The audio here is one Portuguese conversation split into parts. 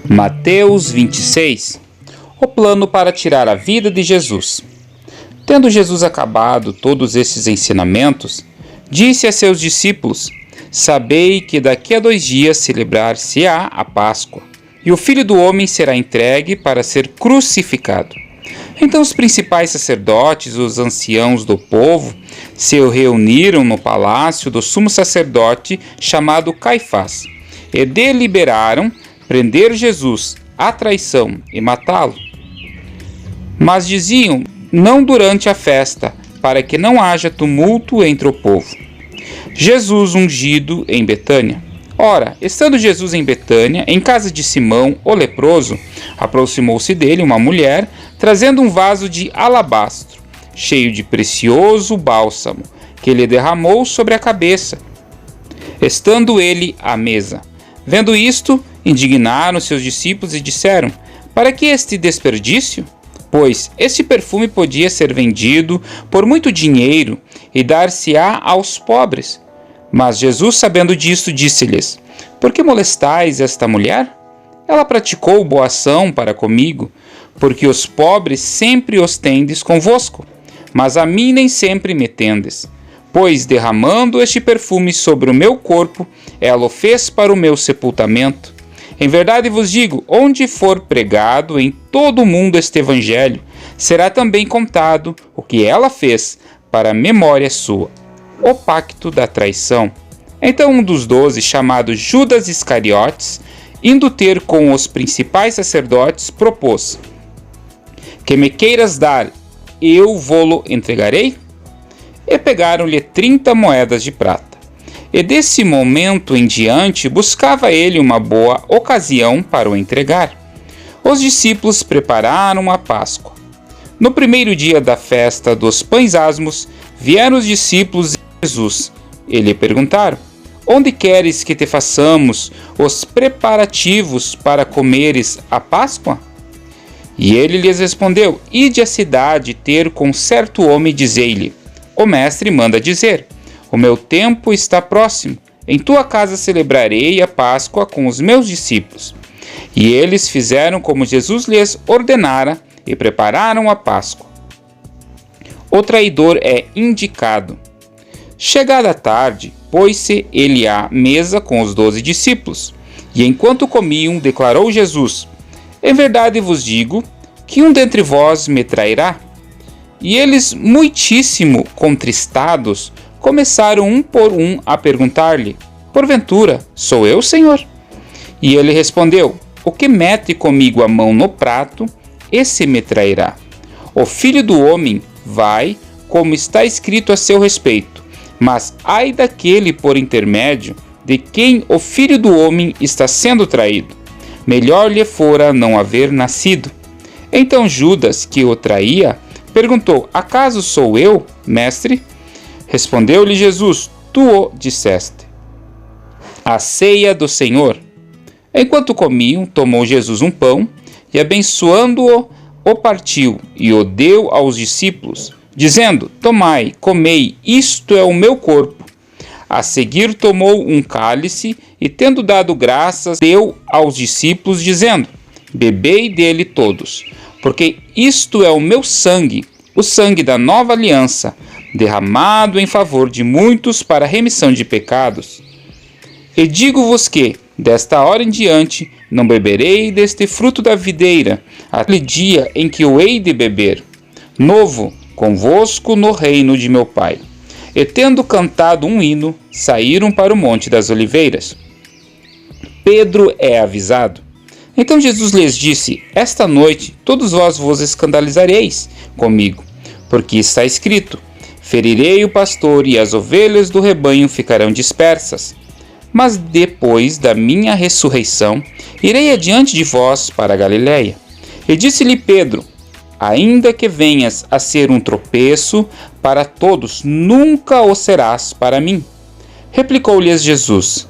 Mateus 26. O plano para tirar a vida de Jesus. Tendo Jesus acabado todos esses ensinamentos, disse a seus discípulos: Sabei que daqui a 2 dias celebrar-se-á a Páscoa, e o Filho do Homem será entregue para ser crucificado. Então os principais sacerdotes e os anciãos do povo se reuniram no palácio do sumo sacerdote chamado Caifás, e deliberaram prender Jesus à traição e matá-lo. Mas diziam: não durante a festa, para que não haja tumulto entre o povo. Jesus ungido em Betânia. Ora, estando Jesus em Betânia, em casa de Simão, o leproso, aproximou-se dele uma mulher, trazendo um vaso de alabastro, cheio de precioso bálsamo, que lhe derramou sobre a cabeça, estando ele à mesa. Vendo isto, indignaram seus discípulos e disseram: Para que este desperdício? Pois este perfume podia ser vendido por muito dinheiro e dar-se-á aos pobres. Mas Jesus, sabendo disto, disse-lhes: Por que molestais esta mulher? Ela praticou boa ação para comigo, porque os pobres sempre os tendes convosco, mas a mim nem sempre me tendes. Pois, derramando este perfume sobre o meu corpo, ela o fez para o meu sepultamento. Em verdade vos digo, onde for pregado em todo o mundo este evangelho, será também contado o que ela fez para a memória sua. O pacto da traição. Então um dos 12, chamado Judas Iscariotes, indo ter com os principais sacerdotes, propôs: Que me queiras dar, eu vô-lo entregarei? E pegaram-lhe 30 moedas de prata. E desse momento em diante buscava ele uma boa ocasião para o entregar. Os discípulos prepararam a Páscoa. No primeiro dia da festa dos pães asmos, vieram os discípulos de Jesus e lhe perguntaram: Onde queres que te façamos os preparativos para comeres a Páscoa? E ele lhes respondeu: Ide à cidade ter com certo homem e dizei-lhe: O mestre manda dizer: O meu tempo está próximo. Em tua casa celebrarei a Páscoa com os meus discípulos. E eles fizeram como Jesus lhes ordenara e prepararam a Páscoa. O traidor é indicado. Chegada a tarde, pôs-se ele à mesa com os 12 discípulos. E enquanto comiam, declarou Jesus: Em verdade vos digo que um dentre vós me trairá. E eles, muitíssimo contristados, começaram um por um a perguntar-lhe: Porventura, sou eu, Senhor? E ele respondeu: O que mete comigo a mão no prato, esse me trairá. O Filho do Homem vai, como está escrito a seu respeito, mas ai daquele por intermédio de quem o Filho do Homem está sendo traído. Melhor lhe fora não haver nascido. Então Judas, que o traía, perguntou: Acaso sou eu, mestre? Respondeu-lhe Jesus: Tu o disseste. A ceia do Senhor. Enquanto comiam, tomou Jesus um pão e, abençoando-o, o partiu e o deu aos discípulos, dizendo: Tomai, comei, isto é o meu corpo. A seguir tomou um cálice e, tendo dado graças, deu aos discípulos, dizendo: Bebei dele todos, porque isto é o meu sangue, o sangue da nova aliança, derramado em favor de muitos para a remissão de pecados. E digo-vos que, desta hora em diante, não beberei deste fruto da videira, até o dia em que o hei de beber, novo convosco no reino de meu Pai. E tendo cantado um hino, saíram para o Monte das Oliveiras. Pedro é avisado. Então Jesus lhes disse: Esta noite todos vos escandalizareis comigo, porque está escrito: Ferirei o pastor e as ovelhas do rebanho ficarão dispersas. Mas depois da minha ressurreição, irei adiante de vós para a Galiléia. E disse-lhe Pedro: Ainda que venhas a ser um tropeço para todos, nunca o serás para mim. Replicou-lhes Jesus: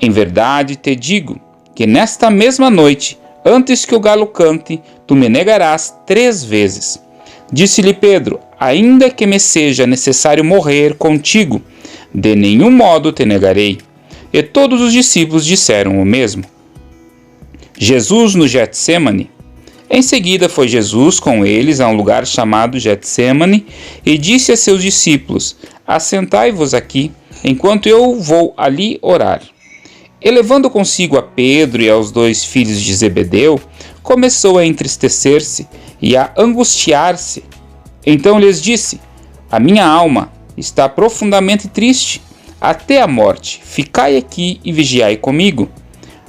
Em verdade te digo que nesta mesma noite, antes que o galo cante, tu me negarás 3 vezes. Disse-lhe Pedro: Ainda que me seja necessário morrer contigo, de nenhum modo te negarei. E todos os discípulos disseram o mesmo. Jesus no Getsêmani. Em seguida foi Jesus com eles a um lugar chamado Getsêmani e disse a seus discípulos: assentai-vos aqui, enquanto eu vou ali orar. E levando consigo a Pedro e aos 2 filhos de Zebedeu, começou a entristecer-se e a angustiar-se. Então lhes disse: a minha alma está profundamente triste, até a morte. Ficai aqui e vigiai comigo.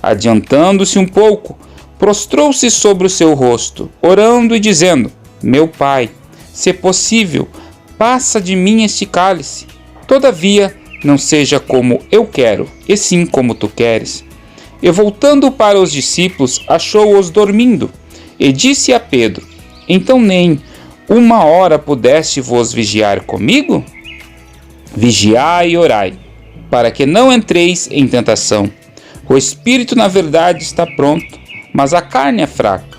Adiantando-se um pouco, prostrou-se sobre o seu rosto, orando e dizendo: meu Pai, se é possível, passa de mim este cálice. Todavia, não seja como eu quero, e sim como tu queres. E voltando para os discípulos, achou-os dormindo, e disse a Pedro: então nem 1 hora pudeste vos vigiar comigo? Vigiai e orai, para que não entreis em tentação. O espírito, na verdade, está pronto, mas a carne é fraca.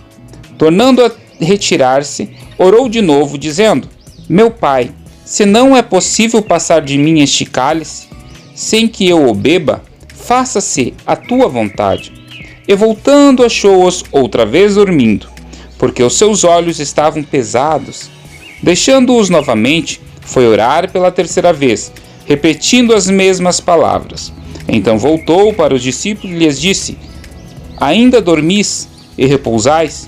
Tornando a retirar-se, orou de novo, dizendo: meu Pai, se não é possível passar de mim este cálice, sem que eu o beba, faça-se a tua vontade. E voltando, achou-os outra vez dormindo, porque os seus olhos estavam pesados. Deixando-os novamente, foi orar pela 3ª vez, repetindo as mesmas palavras. Então voltou para os discípulos e lhes disse: ainda dormis e repousais?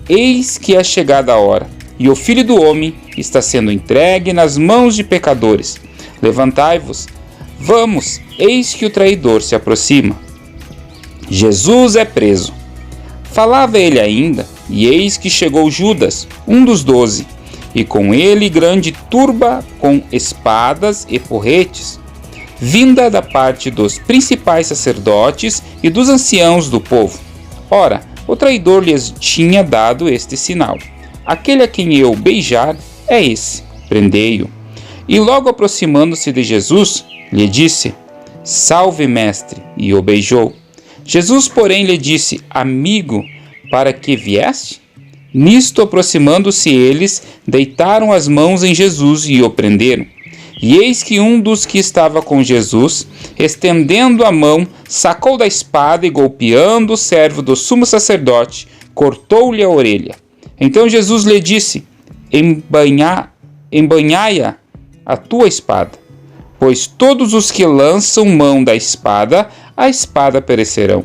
Eis que é chegada a hora, e o Filho do Homem está sendo entregue nas mãos de pecadores. Levantai-vos, vamos, eis que o traidor se aproxima. Jesus é preso. Falava ele ainda, e eis que chegou Judas, um dos 12, e com ele grande turba com espadas e porretes, vinda da parte dos principais sacerdotes e dos anciãos do povo. Ora, o traidor lhes tinha dado este sinal: aquele a quem eu beijar é esse, prendei-o. E logo aproximando-se de Jesus, lhe disse: salve, mestre, e o beijou. Jesus, porém, lhe disse: amigo, para que vieste? Nisto, aproximando-se eles, deitaram as mãos em Jesus e o prenderam. E eis que um dos que estava com Jesus, estendendo a mão, sacou da espada e, golpeando o servo do sumo sacerdote, cortou-lhe a orelha. Então Jesus lhe disse: embainhai-a a tua espada, pois todos os que lançam mão da espada, a espada perecerão.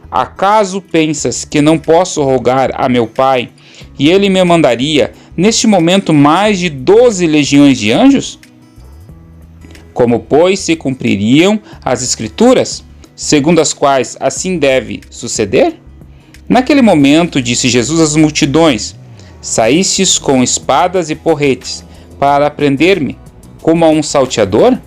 Acaso pensas que não posso rogar a meu Pai, e ele me mandaria, neste momento, mais de 12 legiões de anjos? Como, pois, se cumpririam as Escrituras, segundo as quais assim deve suceder? Naquele momento, disse Jesus às multidões: saístes com espadas e porretes para prender-me, como a um salteador?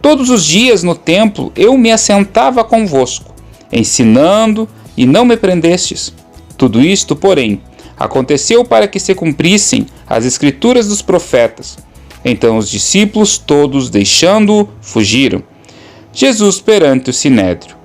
Todos os dias no templo eu me assentava convosco, ensinando, e não me prendestes. Tudo isto, porém, aconteceu para que se cumprissem as Escrituras dos profetas. Então os discípulos todos, deixando-o, fugiram. Jesus perante o Sinédrio.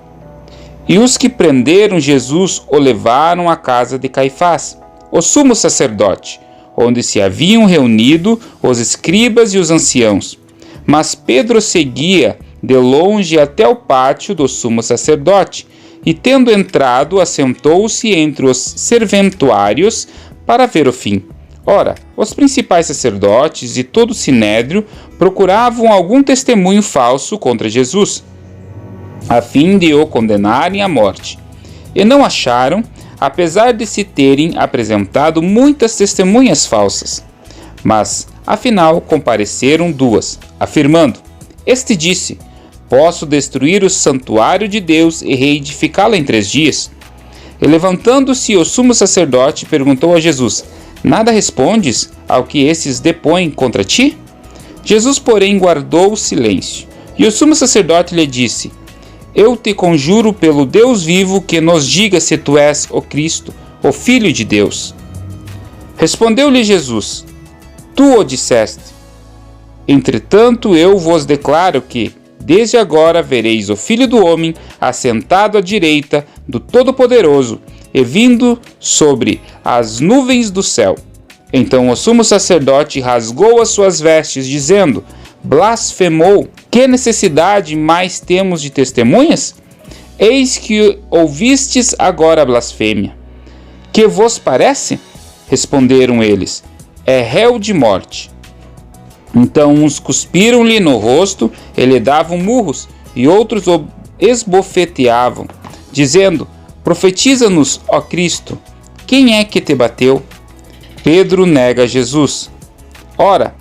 E os que prenderam Jesus o levaram à casa de Caifás, o sumo sacerdote, onde se haviam reunido os escribas e os anciãos. Mas Pedro seguia de longe até o pátio do sumo sacerdote, e tendo entrado, assentou-se entre os serventuários para ver o fim. Ora, os principais sacerdotes e todo o sinédrio procuravam algum testemunho falso contra Jesus, a fim de o condenarem à morte. E não acharam, apesar de se terem apresentado muitas testemunhas falsas. Mas, afinal, compareceram 2, afirmando: este disse: posso destruir o santuário de Deus e reedificá-lo em 3 dias. E levantando-se o sumo sacerdote, perguntou a Jesus: nada respondes ao que esses depõem contra ti? Jesus, porém, guardou o silêncio. E o sumo sacerdote lhe disse: eu te conjuro pelo Deus vivo que nos diga se tu és o Cristo, o Filho de Deus. Respondeu-lhe Jesus: tu o disseste. Entretanto, eu vos declaro que, desde agora, vereis o Filho do Homem assentado à direita do Todo-Poderoso e vindo sobre as nuvens do céu. Então o sumo sacerdote rasgou as suas vestes, dizendo: blasfemou, Que necessidade mais temos de testemunhas? Eis que ouvistes agora a blasfêmia. Que vos parece? Responderam eles: é réu de morte. Então uns cuspiram-lhe no rosto e lhe davam murros, e outros o esbofeteavam, dizendo: profetiza-nos, ó Cristo, quem é que te bateu? Pedro nega Jesus. Ora,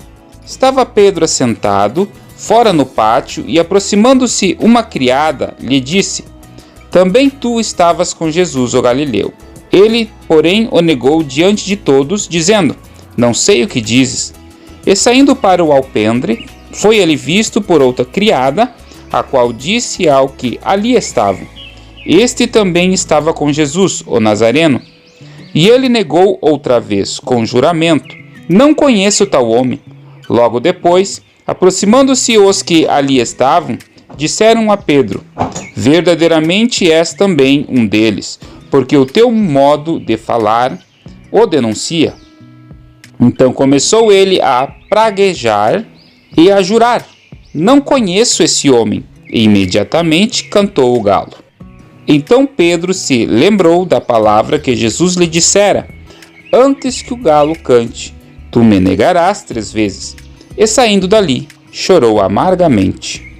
estava Pedro assentado fora no pátio, e aproximando-se uma criada, lhe disse: também tu estavas com Jesus, o Galileu. Ele, porém, o negou diante de todos, dizendo: não sei o que dizes. E saindo para o alpendre, foi ele visto por outra criada, a qual disse ao que ali estavam: este também estava com Jesus, o Nazareno. E ele negou outra vez, com juramento: não conheço tal homem. Logo depois, aproximando-se os que ali estavam, disseram a Pedro: verdadeiramente és também um deles, porque o teu modo de falar o denuncia. Então começou ele a praguejar e a jurar: não conheço esse homem. E imediatamente cantou o galo. Então Pedro se lembrou da palavra que Jesus lhe dissera: antes que o galo cante, tu me negarás 3 vezes. E saindo dali, chorou amargamente.